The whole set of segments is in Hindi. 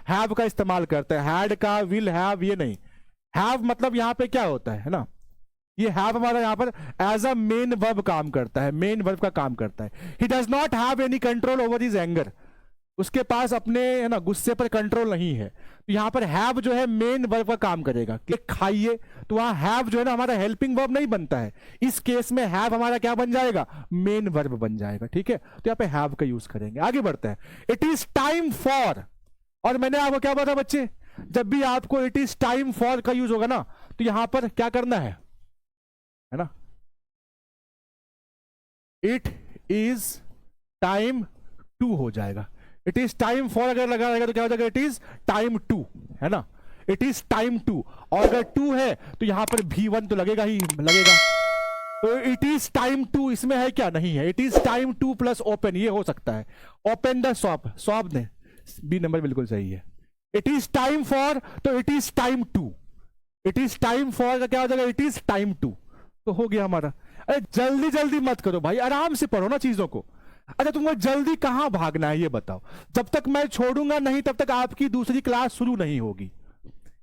हैव का इस्तेमाल करते हैं, हैड का, विल हैव ये नहीं। हैव मतलब यहाँ पे क्या होता है ना, ये हैव हमारा यहाँ पर एज अ मेन वर्ब काम करता है, मेन वर्ब का काम करता है। He does not have any control over his anger, उसके पास अपने है ना गुस्से पर कंट्रोल नहीं है। तो यहाँ पर हैव जो है मेन वर्ब का काम करेगा कि खाइए, तो वहां हैव जो है ना हमारा हेल्पिंग वर्ब नहीं बनता है, इस केस में हैव हमारा क्या बन जाएगा, मेन वर्ब बन जाएगा। ठीक है, तो यहाँ पे हैव का यूज करेंगे। आगे बढ़ते हैं, इट इज टाइम फॉर, और मैंने आपको क्या बताया बच्चे, जब भी आपको इट इज टाइम फॉर का यूज होगा ना, तो यहां पर क्या करना है ना, इट इज टाइम टू हो जाएगा। इट इज टाइम फॉर अगर लगा रहेगा तो क्या हो जाएगा, इट इज टाइम टू, है ना, इट इज टाइम टू। और अगर टू है तो यहां पर V1 तो लगेगा ही लगेगा, तो इट इज टाइम टू इसमें है क्या, नहीं है। It is time to plus open, ये हो सकता है, ओपन द शॉप, शॉप ने बी नंबर बिल्कुल सही है। इट इज टाइम फॉर तो it is time to, it is time for का क्या हो जाएगा, इट इज टाइम टू, तो हो गया हमारा। अरे जल्दी जल्दी मत करो भाई, आराम से पढ़ो ना चीजों को। अच्छा तुमको जल्दी कहां भागना है ये बताओ, जब तक मैं छोड़ूंगा नहीं तब तक आपकी दूसरी क्लास शुरू नहीं होगी,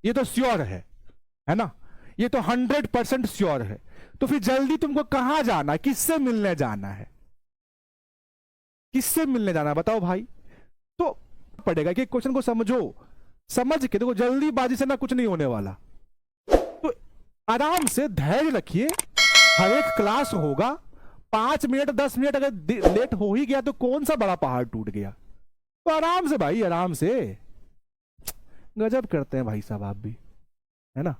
ये तो श्योर है ना, ये तो 100% श्योर है। तो फिर जल्दी तुमको कहां जाना है, किससे मिलने जाना है, किससे मिलने जाना है बताओ भाई। तो पड़ेगा कि क्वेश्चन को समझो, समझ के देखो, जल्दीबाजी से ना कुछ नहीं होने वाला। तो आराम से धैर्य रखिए, हर एक क्लास होगा, 5 मिनट 10 मिनट अगर लेट हो ही गया तो कौन सा बड़ा पहाड़ टूट गया। तो आराम से भाई, आराम से, गजब करते हैं भाई साहब आप भी, है ना।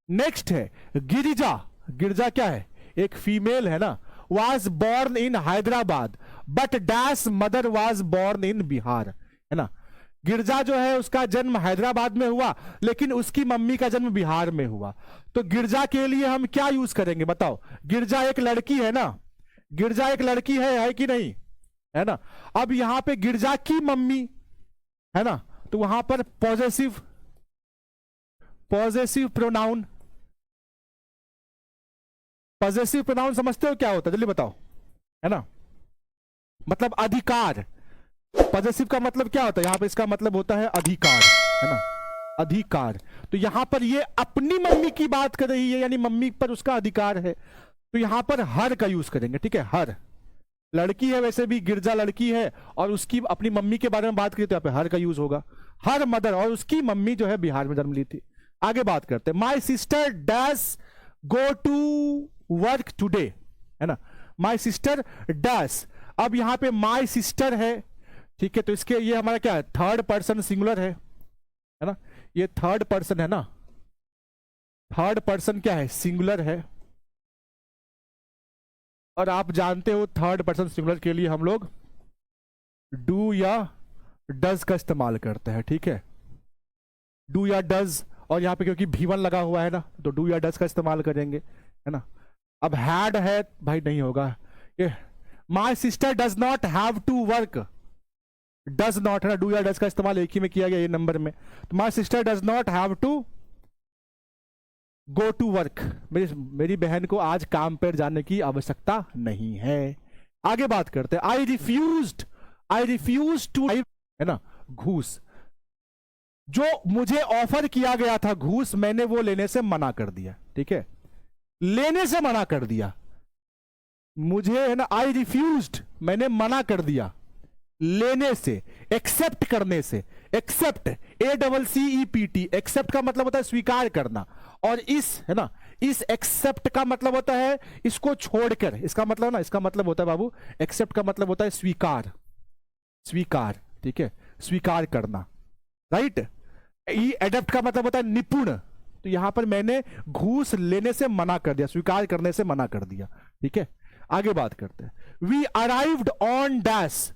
नेक्स्ट है गिरिजा। गिरिजा क्या है, एक फीमेल है ना, was born in Hyderabad but dash mother was born in Bihar, है ना। गिरजा जो है उसका जन्म हैदराबाद में हुआ लेकिन उसकी मम्मी का जन्म बिहार में हुआ। तो गिरजा के लिए हम क्या यूज करेंगे बताओ, गिरजा एक लड़की है ना, गिरजा एक लड़की है कि नहीं, है ना। अब यहां पे गिरजा की मम्मी है ना, तो वहां पर possessive, possessive pronoun, possessive pronoun समझते हो क्या होता है, जल्दी बताओ, है ना, मतलब अधिकार। पॉजेसिव का मतलब क्या होता है, यहां पर इसका मतलब होता है अधिकार, है ना, अधिकार। तो यहां पर ये अपनी मम्मी की बात कर रही है, यानी मम्मी पर उसका अधिकार है, तो यहां पर हर का यूज करेंगे। ठीक है, हर, लड़की है वैसे भी, गिरजा लड़की है और उसकी अपनी मम्मी के बारे में बात करी तो यहाँ पे हर का यूज होगा। हर मदर, और उसकी मम्मी जो है बिहार में जन्म ली थी। आगे बात करते हैं, my sister dash go to work today, है ना, माई सिस्टर डैश। अब यहां पे माई सिस्टर है, ठीक है, तो इसके ये हमारा क्या है, थर्ड पर्सन सिंगुलर है ना, ये थर्ड पर्सन है ना, थर्ड पर्सन क्या है, सिंगुलर है। और आप जानते हो थर्ड पर्सन सिंगुलर के लिए हम लोग डू या डज का इस्तेमाल करते हैं। ठीक है, डू या डज, और यहां पे क्योंकि V1 लगा हुआ है ना, तो डू या डज का इस्तेमाल करेंगे, है ना। अब हैड है भाई, नहीं होगा ये, my sister does not have to work, does not है ना, डू या डज का इस्तेमाल एक ही में किया गया ये नंबर में। तो my sister does not have to go to work, मेरी बहन को आज काम पर जाने की आवश्यकता नहीं है। आगे बात करते हैं, आई रिफ्यूज टू, है ना, घूस, जो मुझे ऑफर किया गया था घूस, मैंने वो लेने से मना कर दिया। ठीक है, लेने से मना कर दिया, मुझे है ना, आई रिफ्यूज्ड मैंने मना कर दिया, लेने से, एक्सेप्ट करने से, एक्सेप्ट ACCEPT, एक्सेप्ट का मतलब होता है स्वीकार करना, और इस है ना, इस एक्सेप्ट का मतलब होता है इसको छोड़कर, इसका मतलब ना, इसका मतलब होता है बाबू, एक्सेप्ट का मतलब होता है स्वीकार, स्वीकार, ठीक है, स्वीकार करना, राइट। एडप्ट का मतलब होता है निपुण, तो यहां पर मैंने घूस लेने से मना कर दिया, स्वीकार करने से मना कर दिया। ठीक है, आगे बात करते हैं, we arrived on dash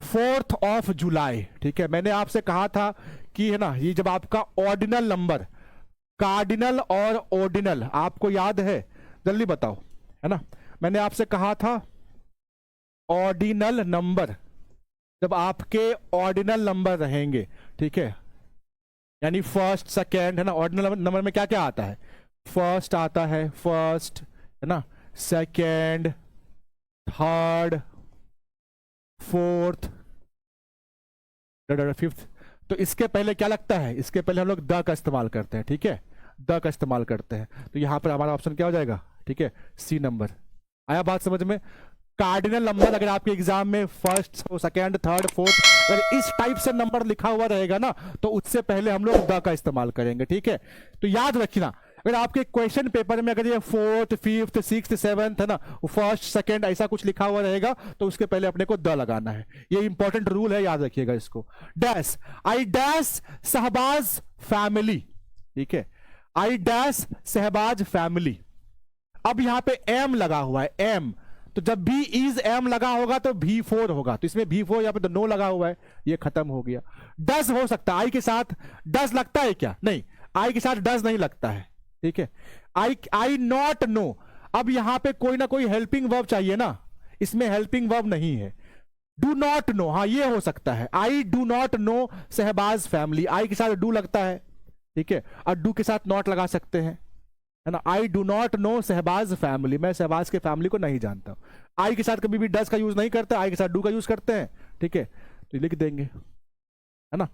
4th of July. ठीक है, मैंने आपसे कहा था कि है ना, ये जब आपका ऑर्डिनल नंबर, कार्डिनल और ऑर्डिनल आपको याद है, जल्दी बताओ, है ना, मैंने आपसे कहा था ऑर्डिनल नंबर, जब आपके ऑर्डिनल नंबर रहेंगे, ठीक है, यानी फर्स्ट सेकेंड, है ना, ऑर्डिनल नंबर में क्या क्या आता है, फर्स्ट आता है, फर्स्ट, है ना, सेकेंड, थर्ड, फोर्थ, फिफ्थ, तो इसके पहले क्या लगता है, इसके पहले हम लोग द का इस्तेमाल करते हैं, ठीक है, द का इस्तेमाल करते हैं। तो यहां पर हमारा ऑप्शन क्या हो जाएगा, ठीक है, सी नंबर। आया बात समझ में? कार्डिनल नंबर अगर आपके एग्जाम में फर्स्ट, सेकंड, थर्ड, फोर्थ अगर इस टाइप से नंबर लिखा हुआ रहेगा ना, तो उससे पहले हम लोग द का इस्तेमाल करेंगे, ठीक है। तो याद रखना, अगर आपके क्वेश्चन पेपर में अगर ये फोर्थ, फिफ्थ, सिक्स्थ, सेवंथ है ना, फर्स्ट, सेकंड ऐसा कुछ लिखा हुआ रहेगा, तो उसके पहले अपने को द लगाना है। ये इंपॉर्टेंट रूल है, याद रखिएगा इसको। Dash, I dash Shahbaz family, ठीक है, आई डैश शहबाज फैमिली। अब यहां पे एम लगा हुआ है, एम, तो जब भी इज एम लगा होगा तो V4 होगा, तो इसमें V4 यहां पे तो नो लगा हुआ है, ये खत्म हो गया। डस हो सकता है, आई के साथ डस लगता है क्या? नहीं, आई के साथ डस नहीं लगता है, ठीक है। आई नॉट नो, अब यहां पे कोई ना कोई हेल्पिंग वर्ब चाहिए ना, इसमें हेल्पिंग वर्ब नहीं है। डू नॉट नो, हाँ ये हो सकता है, I do not know Shahbaz family, I के साथ डू लगता है, ठीक है, और डू के साथ नॉट लगा सकते हैं, है ना। I do not know Shahbaz family, मैं शहबाज के फैमिली को नहीं जानता हूं। आई के साथ कभी भी डस का यूज नहीं करते, आई के साथ डू का यूज करते हैं, ठीक है, तो लिख देंगे, है ना।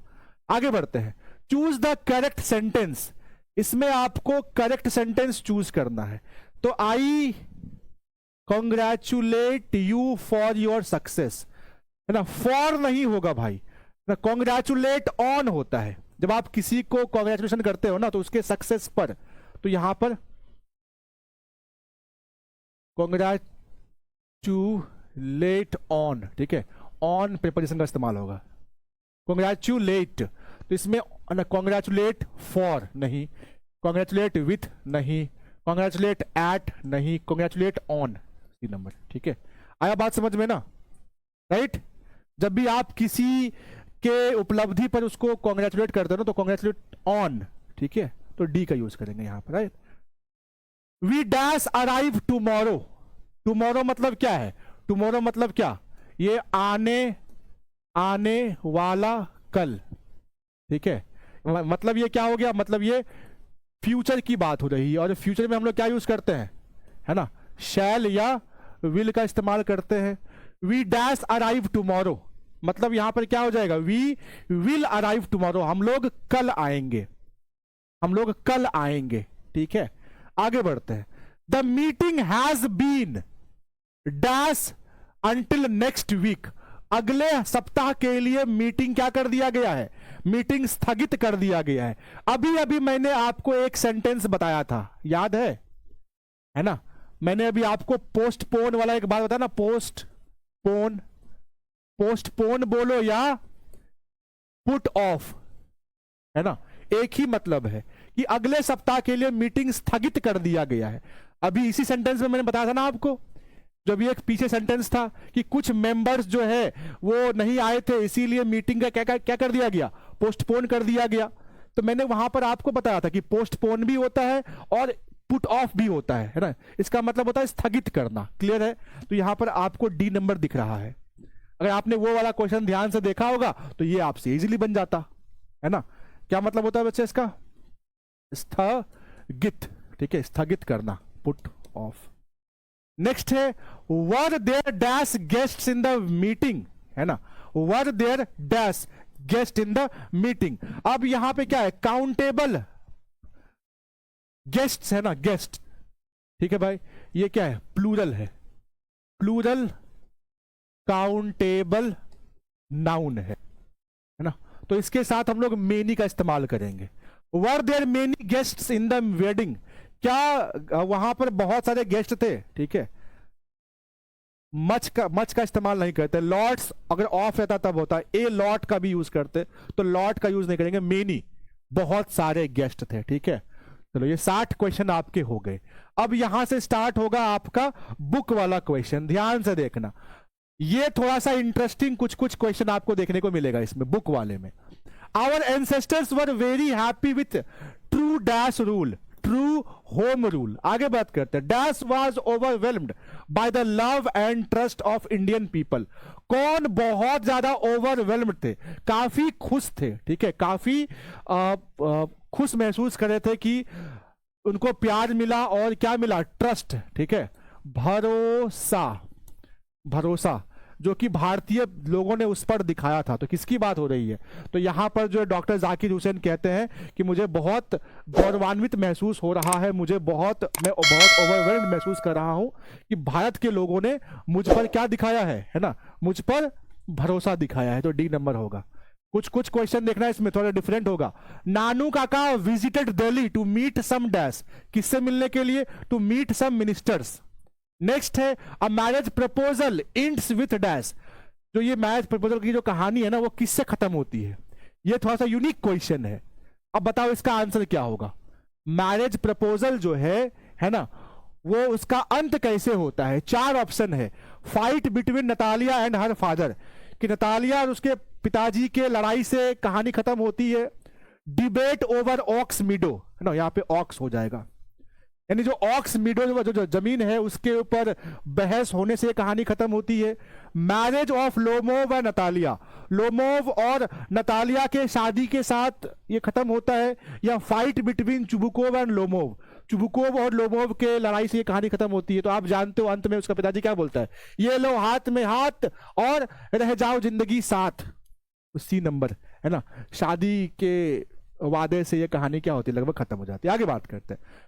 आगे बढ़ते हैं, चूज द करेक्ट सेंटेंस, इसमें आपको करेक्ट सेंटेंस चूज करना है। तो I congratulate you for your success, है ना, फॉर नहीं होगा भाई, कॉन्ग्रेचुलेट ऑन होता है। जब आप किसी को कॉन्ग्रेचुलेशन करते हो ना, तो उसके सक्सेस पर, तो यहां पर कॉन्ग्रेचुलेट ऑन, ठीक है, ऑन प्रीपोजिशन का इस्तेमाल होगा। कॉन्ग्रेचुलेट, तो इसमें कॉन्ग्रेचुलेट फॉर नहीं, कॉन्ग्रेचुलेट विथ नहीं, कॉन्ग्रेचुलेट एट नहीं, कॉन्ग्रेचुलेट ऑन, सी नंबर, ठीक है। आया बात समझ में ना, राइट। जब भी आप किसी के उपलब्धि पर उसको कॉन्ग्रेचुलेट करते हो ना, तो कॉन्ग्रेचुलेट ऑन, ठीक है, तो डी का यूज करेंगे यहां पर, right. We dash arrive tomorrow, tomorrow मतलब क्या है, टुमारो मतलब क्या, ये आने वाला कल, ठीक है, मतलब ये क्या हो गया, मतलब ये फ्यूचर की बात हो रही है, और फ्यूचर में हम लोग क्या यूज करते हैं, है ना, शैल या विल का इस्तेमाल करते हैं। वी डैश अराइव टुमारो, मतलब यहां पर क्या हो जाएगा, वी विल अराइव टुमारो, हम लोग कल आएंगे, हम लोग कल आएंगे, ठीक है। आगे बढ़ते हैं, the meeting has been dash until next week, अगले सप्ताह के लिए मीटिंग क्या कर दिया गया है, मीटिंग स्थगित कर दिया गया है। अभी अभी मैंने आपको एक सेंटेंस बताया था, याद है ना, मैंने अभी आपको पोस्टपोन वाला एक बात बताया ना, पोस्टपोन, पोस्टपोन बोलो या पुट ऑफ, है ना, एक ही मतलब है कि अगले सप्ताह के लिए मीटिंग स्थगित कर दिया गया है। अभी इसी सेंटेंस में मैंने बताया था ना आपको, जब ये एक पीछे सेंटेंस था कि कुछ मेंबर्स जो है वो नहीं आए थे, इसीलिए मीटिंग का क्या कर दिया गया, पोस्टपोन कर दिया गया। तो मैंने वहां पर आपको बताया था कि पोस्टपोन भी होता है और पुट ऑफ भी होता है ना, इसका मतलब होता है स्थगित करना, क्लियर है। तो यहां पर आपको डी नंबर दिख रहा है, अगर आपने वो वाला क्वेश्चन ध्यान से देखा होगा तो ये आपसे इजीली बन जाता, है ना। क्या मतलब होता है बच्चे इसका, स्थगित, ठीक है, स्थगित करना, पुट ऑफ। नेक्स्ट है, were there dash guests in the meeting, है ना, were there dash guest in the meeting. अब यहां पे क्या है, काउंटेबल गेस्ट्स, है ना, गेस्ट, ठीक है भाई, ये क्या है, प्लूरल है, प्लूरल काउंटेबल नाउन है ना। तो इसके साथ हम लोग मेनी का इस्तेमाल करेंगे। Were there many guests in the wedding, क्या वहां पर बहुत सारे गेस्ट थे, ठीक है। मच का इस्तेमाल नहीं करते, लॉट्स अगर ऑफ रहता तब होता, ए लॉट का भी यूज करते, तो लॉट का यूज नहीं करेंगे, मेनी, बहुत सारे गेस्ट थे, ठीक है। चलो ये 60 क्वेश्चन आपके हो गए। अब यहां से स्टार्ट होगा आपका बुक वाला क्वेश्चन, ध्यान से देखना, ये थोड़ा सा इंटरेस्टिंग कुछ क्वेश्चन आपको देखने को मिलेगा इसमें, बुक वाले में। Our ancestors were very happy with true dash rule, true home rule. आगे बात करते हैं, dash was overwhelmed by the love and trust of Indian people, कौन बहुत ज्यादा ओवरवेल्म्ड थे, काफी खुश थे, ठीक है, काफी खुश महसूस कर रहे थे कि उनको प्यार मिला और क्या मिला, ट्रस्ट, ठीक है, भरोसा, भरोसा। जो कि भारतीय लोगों ने उस पर दिखाया था। तो किसकी बात हो रही है? तो यहां पर जो डॉक्टर जाकिर हुसैन कहते हैं कि मुझे बहुत गौरवान्वित महसूस हो रहा है, मैं बहुत ओवरवेल्ड महसूस कर रहा हूं कि भारत के लोगों ने मुझ पर क्या दिखाया है ना, मुझ पर भरोसा दिखाया है। तो डी नंबर होगा। कुछ क्वेश्चन देखना इसमें थोड़ा डिफरेंट होगा। Nanu Kaka visited Delhi to meet some dash, किससे मिलने के लिए? To meet some ministers. Next है a marriage proposal ends with dash, जो ये मैरिज प्रपोजल की जो कहानी है ना वो किससे खत्म होती है? ये थोड़ा सा यूनिक क्वेश्चन है। अब बताओ इसका आंसर क्या होगा? मैरिज प्रपोजल जो है ना, वो उसका अंत कैसे होता है? 4 ऑप्शन है। Fight between Natalia and her father, कि नतालिया और उसके पिताजी के लड़ाई से कहानी खत्म होती है। डिबेट ओवर ऑक्स मीडो, है ना, यहां पे ऑक्स हो जाएगा, यानी जो ऑक्स मीडो जो जमीन है उसके ऊपर बहस होने से कहानी खत्म होती है। Marriage of Lomov and Natalia, Lomov और नतालिया के शादी के साथ ये खत्म होता है। या fight between Chubukov and Lomov, Chubukov और लोमोव के लड़ाई से ये कहानी खत्म होती है। तो आप जानते हो अंत में उसका पिताजी क्या बोलता है? ये लो हाथ में हाथ और रह जाओ जिंदगी साथ। सी नंबर, है ना, शादी के वादे से ये कहानी क्या होती है? लगभग खत्म हो जाती है। आगे बात करते हैं।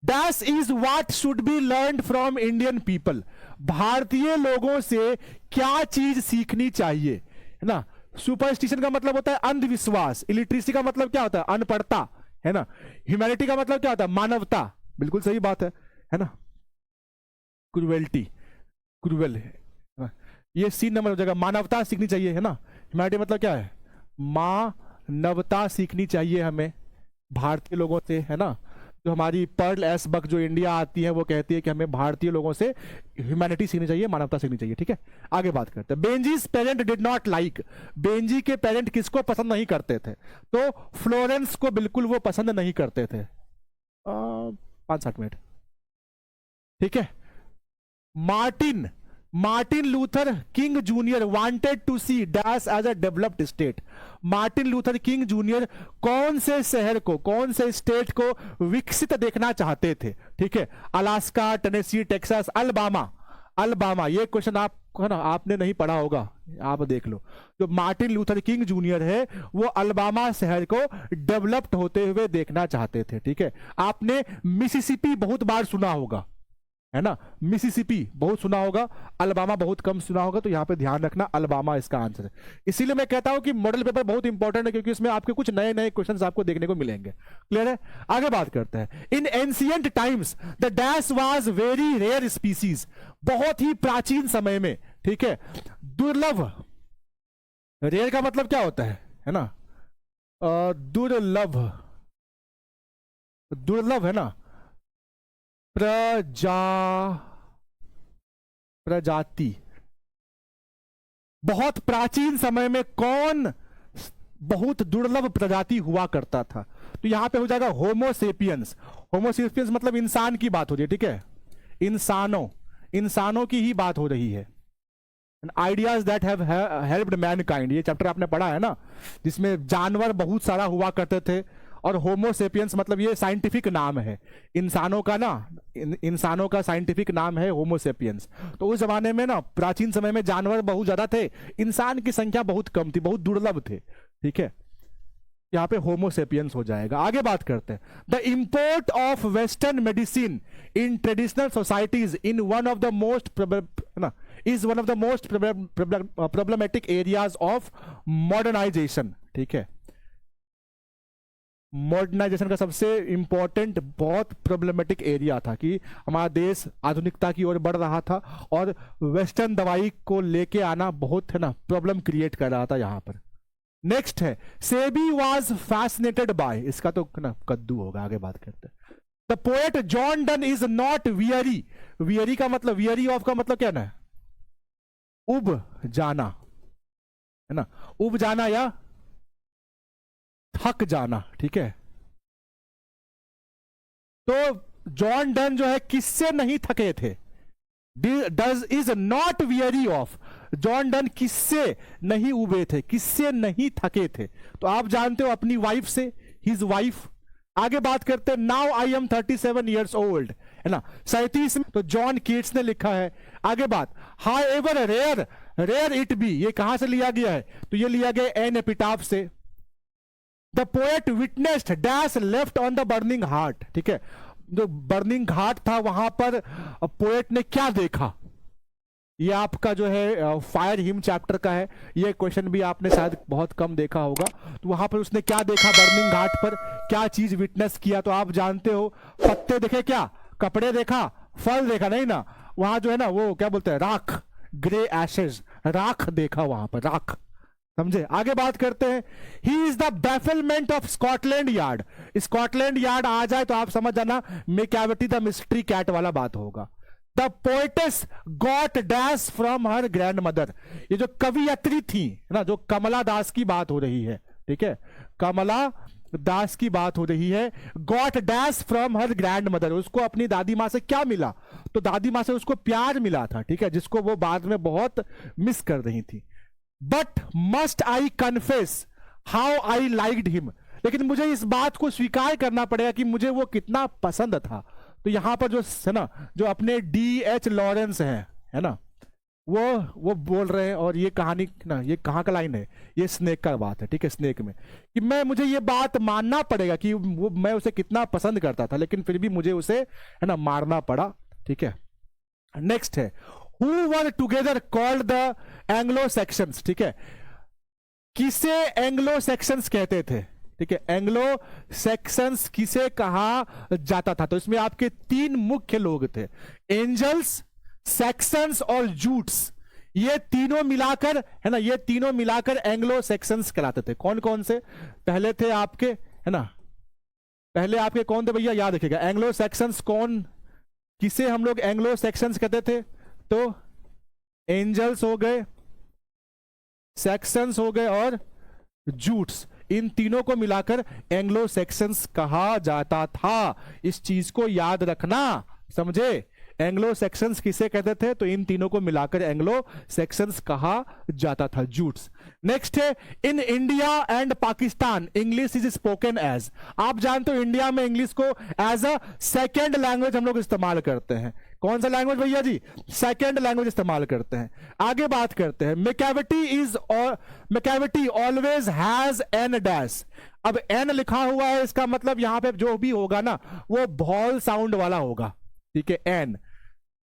Dash is what should be learn from Indian people, भारतीय लोगों से क्या चीज सीखनी चाहिए, है ना। सुपरस्टिशन का मतलब होता है अंधविश्वास, इलिटरेसी का मतलब क्या होता है? अनपढ़ता, है ना। ह्यूमैनिटी का मतलब क्या होता है? मानवता, बिल्कुल सही बात है ना। क्रूएल्टी, क्रूएल है ना? ये सी नंबर हो जाएगा। मानवता सीखनी चाहिए, है ना। ह्यूमैनिटी मतलब क्या है? मानवता सीखनी चाहिए हमें भारतीय लोगों से, है ना। जो हमारी पर्ल एस बक जो इंडिया आती है वो कहती है कि हमें भारतीय लोगों से ह्यूमैनिटी सीखनी चाहिए, मानवता सीखनी चाहिए। ठीक है, आगे बात करते हैं। Benjy's parent did not like, Benjy के पेरेंट किसको पसंद नहीं करते थे? तो फ्लोरेंस को बिल्कुल वो पसंद नहीं करते थे। 5-7 मिनट, ठीक है। Martin Luther King Junior wanted to see dash as a developed state, Martin Luther King Junior कौन से शहर को, कौन से स्टेट को विकसित देखना चाहते थे? ठीक है, अलास्का, टेनेसी, टेक्सास, अल्बामा। ये क्वेश्चन आपको, है ना, आपने नहीं पढ़ा होगा, आप देख लो। जो मार्टिन लूथर किंग जूनियर है वो अल्बामा शहर को डेवलप्ड होते हुए देखना चाहते थे। ठीक है, आपने मिसिसिपी बहुत बार सुना होगा, है ना, मिसिसिपी बहुत सुना होगा, अल्बामा बहुत कम सुना होगा। तो यहां पे ध्यान रखना, अल्बामा इसका आंसर है। इसीलिए मैं कहता हूं कि मॉडल पेपर बहुत इंपॉर्टेंट है, क्योंकि इसमें आपके कुछ नए नए क्वेश्चंस आपको देखने को मिलेंगे। क्लियर है? आगे बात करते हैं। In ancient times the dash was very rare species, बहुत ही प्राचीन समय में, ठीक है, दुर्लभ। रेयर का मतलब क्या होता है ना, दुर्लभ, है ना। प्रजाति, बहुत प्राचीन समय में कौन बहुत दुर्लभ प्रजाति हुआ करता था? तो यहां पे हो जाएगा होमोसेपियंस। होमोसेपियंस मतलब इंसान की बात हो रही है, ठीक है, इंसानों की ही बात हो रही है। Ideas that have helped Mankind, ये चैप्टर आपने पढ़ा है ना, जिसमें जानवर बहुत सारा हुआ करते थे। और होमोसेपियंस मतलब ये साइंटिफिक नाम है इंसानों का ना, इंसानों का साइंटिफिक नाम है होमोसेपियंस। तो उस जमाने में ना, प्राचीन समय में जानवर बहुत ज्यादा थे, इंसान की संख्या बहुत कम थी, बहुत दुर्लभ थे। ठीक है, यहां पे होमोसेपियंस हो जाएगा। आगे बात करते हैं। The import of western medicine in traditional societies in one of the most is one of the most problematic areas of modernisation. ठीक है, मॉडर्नाइजेशन का सबसे इंपॉर्टेंट, बहुत प्रॉब्लमेटिक एरिया था कि हमारा देश आधुनिकता की ओर बढ़ रहा था और वेस्टर्न दवाई को लेके आना बहुत, है ना, प्रॉब्लम क्रिएट कर रहा था यहां पर। नेक्स्ट है सेबी वाज फैसिनेटेड बाय, इसका तो ना कद्दू होगा। आगे बात करते हैं। The poet John Donne is not weary, weary का मतलब, वियरी ऑफ का मतलब क्या ना, उब जाना, है ना, उब जाना या थक जाना। ठीक है, तो जॉन डन जो है किससे नहीं थके थे? Does is not weary of, John Donne किससे नहीं उबे थे, किससे नहीं थके थे? तो आप जानते हो अपनी वाइफ से, हिज वाइफ। आगे बात करते हैं। Now I am 37 years old, है ना, 37 में, तो जॉन कीट्स ने लिखा है। आगे बात, however rare rare it be, ये कहां से लिया गया है? तो ये लिया गया एन एपिटाफ से। The poet witnessed dash left on the burning heart, ठीक है, जो बर्निंग घाट था वहां पर पोएट ने क्या देखा? ये आपका जो है फायर हिम चैप्टर का है, ये क्वेश्चन भी आपने शायद बहुत कम देखा होगा। तो वहां पर उसने क्या देखा बर्निंग घाट पर, क्या चीज विटनेस किया? तो आप जानते हो, पत्ते देखे क्या, कपड़े देखा, फल देखा नहीं ना, वहां जो है ना वो क्या बोलते हैं, राख, ग्रे एशेज, राख देखा वहां पर, राख, समझे? आगे बात करते हैं। He is the bafflement of Scotland Yard. Scotland Yard आ जाए तो आप समझ जाना मैकाविटी द मिस्ट्री कैट वाला बात होगा। The poetess got dash from her grand mother, ये जो कवियत्री थी ना, जो कमला दास की बात हो रही है, ठीक है, कमला दास की बात हो रही है। Got dash from her grand mother, उसको अपनी दादी माँ से क्या मिला? तो दादी माँ से उसको प्यार मिला था, ठीक है, जिसको वो बाद में बहुत मिस कर रही थी। But must I confess how I liked him, लेकिन मुझे इस बात को स्वीकार करना पड़ेगा कि मुझे वो कितना पसंद था। तो यहां पर जो है ना, जो अपने D.H. लॉरेंस हैं, है ना, वो बोल रहे हैं, और ये कहानी ना, ये कहाँ का लाइन है, ये स्नेक का बात है, ठीक है, स्नेक में, कि मुझे ये बात मानना पड़ेगा कि मैं उसे कितना पसंद करता था, लेकिन फिर भी मुझे उसे, है ना, मारना पड़ा, ठीक है। नेक्स्ट है, who were together called the Anglo sections, ठीक है, किसे एंग्लो सेक्शंस कहते थे? ठीक है, एंग्लो सेक्शंस किसे कहा जाता था? तो इसमें आपके तीन मुख्य लोग थे, एंजल्स, सेक्शंस और जूट्स। ये तीनों मिलाकर, है ना, ये तीनों मिलाकर एंग्लो सेक्शंस कहलाते थे। कौन कौन से? पहले थे आपके, है ना, पहले आपके कौन थे भैया, याद रखिएगा। एंग्लो सेक्शंस कौन, किसे हम लोग एंग्लो सेक्शंस कहते थे? तो एंजल्स हो गए, सेक्शंस हो गए और जूट्स, इन तीनों को मिलाकर एंग्लो सेक्शंस कहा जाता था। इस चीज को याद रखना, समझे? एंग्लो सेक्शंस किसे कहते थे? तो इन तीनों को मिलाकर एंग्लो सेक्शंस कहा जाता था, जूट्स। नेक्स्ट है, in India and Pakistan English is spoken as. आप जानते हो इंडिया में इंग्लिश को एज अ सेकेंड लैंग्वेज हम लोग इस्तेमाल करते हैं। कौन सा लैंग्वेज भैया जी? सेकेंड लैंग्वेज इस्तेमाल करते हैं। आगे बात करते हैं, Macavity always has an dash. अब एन लिखा हुआ है, इसका मतलब यहां पे जो भी होगा ना, वो वॉवल साउंड वाला होगा, ठीक है, एन।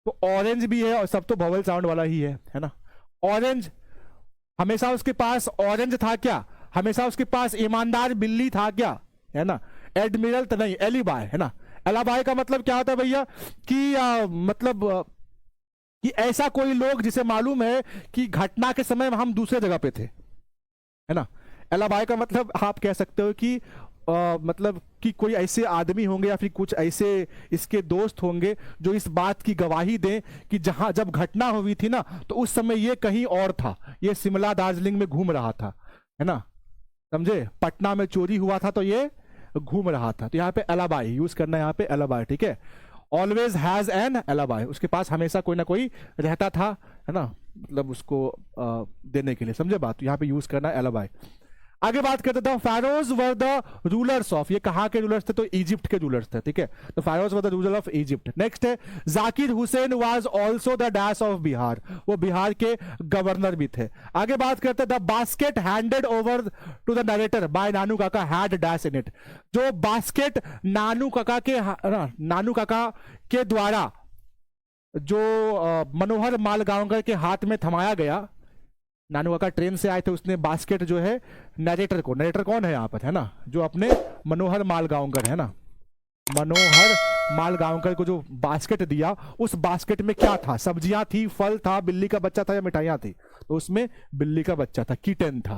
तो ऑरेंज भी है, और सब तो वॉवल साउंड वाला ही है ना। ऑरेंज, हमेशा उसके पास ऑरेंज था क्या? हमेशा उसके पास ईमानदार बिल्ली था क्या? है ना। एडमिरल तो नहीं, एलिबाय, है ना। एलाबाई का मतलब क्या होता है भैया? कि मतलब कि ऐसा कोई लोग जिसे मालूम है कि घटना के समय हम दूसरे जगह पे थे, है ना। एलाबाई का मतलब आप कह सकते हो कि मतलब कि कोई ऐसे आदमी होंगे या फिर कुछ ऐसे इसके दोस्त होंगे जो इस बात की गवाही दें कि जहां जब घटना हुई थी ना, तो उस समय ये कहीं और था, ये शिमला दार्जिलिंग में घूम रहा था, है ना, समझे। पटना में चोरी हुआ था तो ये घूम रहा था। तो यहाँ पे एलाबाई यूज करना है, यहाँ पे एलाबाई, ठीक है। ऑलवेज हैज एन एलाबाई, उसके पास हमेशा कोई ना कोई रहता था, है ना, मतलब उसको देने के लिए, समझे बात। तो यहाँ पे यूज करना है एलाबाई। आगे बात करते थे, फारोज वर द रूलर्स ऑफ, ये कहाँ के रूलर्स थे? तो इजिप्ट के रूलर्स थे, ठीक है। तो pharaohs were the ruler of Egypt. Next है, Zakir Hussain was also the dash of Bihar, वो बिहार के गवर्नर भी थे। आगे बात करते हैं, the basket handed over to the narrator by Nanu Kaka had dash in it. जो बास्केट नानू काका के द्वारा जो मनोहर मालगांवकर के हाथ में थमाया गया, नानू काका ट्रेन से आए थे, उसने बास्केट जो है नरेटर को, नरेटर कौन है यहाँ पर, है ना, जो अपने मनोहर मालगांवकर, है ना, मनोहर मालगांवकर को जो बास्केट दिया, उस बास्केट में क्या था? सब्जियां थी, फल था, बिल्ली का बच्चा था या मिठाइयां थी? तो उसमें बिल्ली का बच्चा था, किटन था।